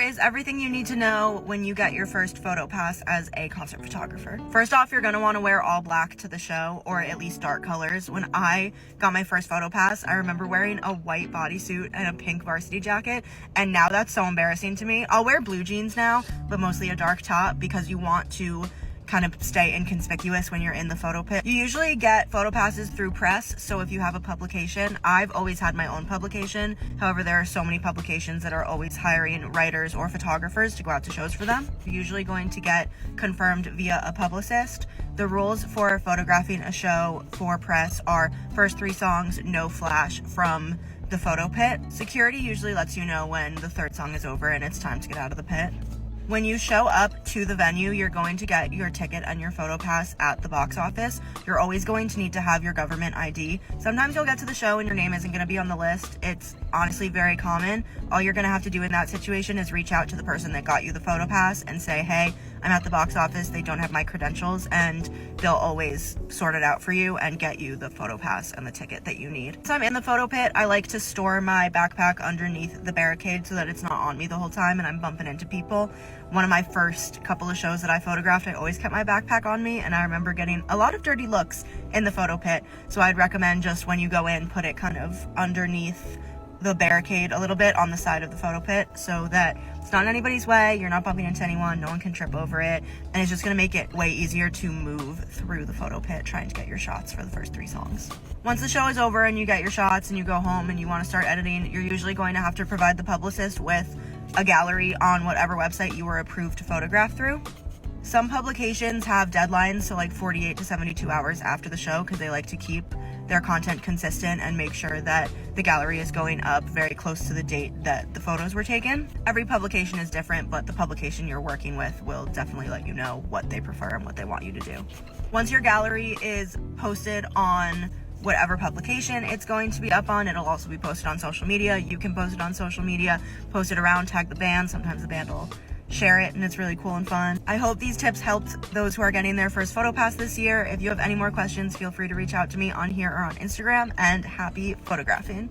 is everything you need to know when you get your first photo pass as a concert photographer. First off, you're going to want to wear all black to the show, or at least dark colors. When I got my first photo pass, I remember wearing a white bodysuit and a pink varsity jacket, and now that's so embarrassing to me. I'll wear blue jeans now, but mostly a dark top, because you want to kind of stay inconspicuous when you're in the photo pit. You usually get photo passes through press, so if you have a publication, I've always had my own publication. However, there are so many publications that are always hiring writers or photographers to go out to shows for them. You're usually going to get confirmed via a publicist. The rules for photographing a show for press are first 3 songs, no flash from the photo pit. Security usually lets you know when the 3rd song is over and it's time to get out of the pit. When you show up to the venue, you're going to get your ticket and your photo pass at the box office. You're always going to need to have your government ID. Sometimes you'll get to the show and your name isn't going to be on the list. It's honestly very common. All you're going to have to do in that situation is reach out to the person that got you the photo pass and say, hey, I'm at the box office, they don't have my credentials, and they'll always sort it out for you and get you the photo pass and the ticket that you need. So I'm in the photo pit, I like to store my backpack underneath the barricade so that it's not on me the whole time and I'm bumping into people. One of my first couple of shows that I photographed, I always kept my backpack on me, and I remember getting a lot of dirty looks in the photo pit. So I'd recommend just when you go in, put it kind of underneath the barricade a little bit on the side of the photo pit so that it's not in anybody's way, you're not bumping into anyone, no one can trip over it, and it's just going to make it way easier to move through the photo pit trying to get your shots for the first 3 songs. Once the show is over and you get your shots and you go home and you want to start editing, you're usually going to have to provide the publicist with a gallery on whatever website you were approved to photograph through. Some publications have deadlines, so like 48 to 72 hours after the show, because they like to keep their content consistent and make sure that the gallery is going up very close to the date that the photos were taken. Every publication is different, but the publication you're working with will definitely let you know what they prefer and what they want you to do. Once your gallery is posted on whatever publication it's going to be up on, it'll also be posted on social media. You can post it on social media, post it around, tag the band. Sometimes the band will share it and it's really cool and fun. I hope these tips helped those who are getting their first photo pass this year. If you have any more questions, feel free to reach out to me on here or on Instagram, and happy photographing.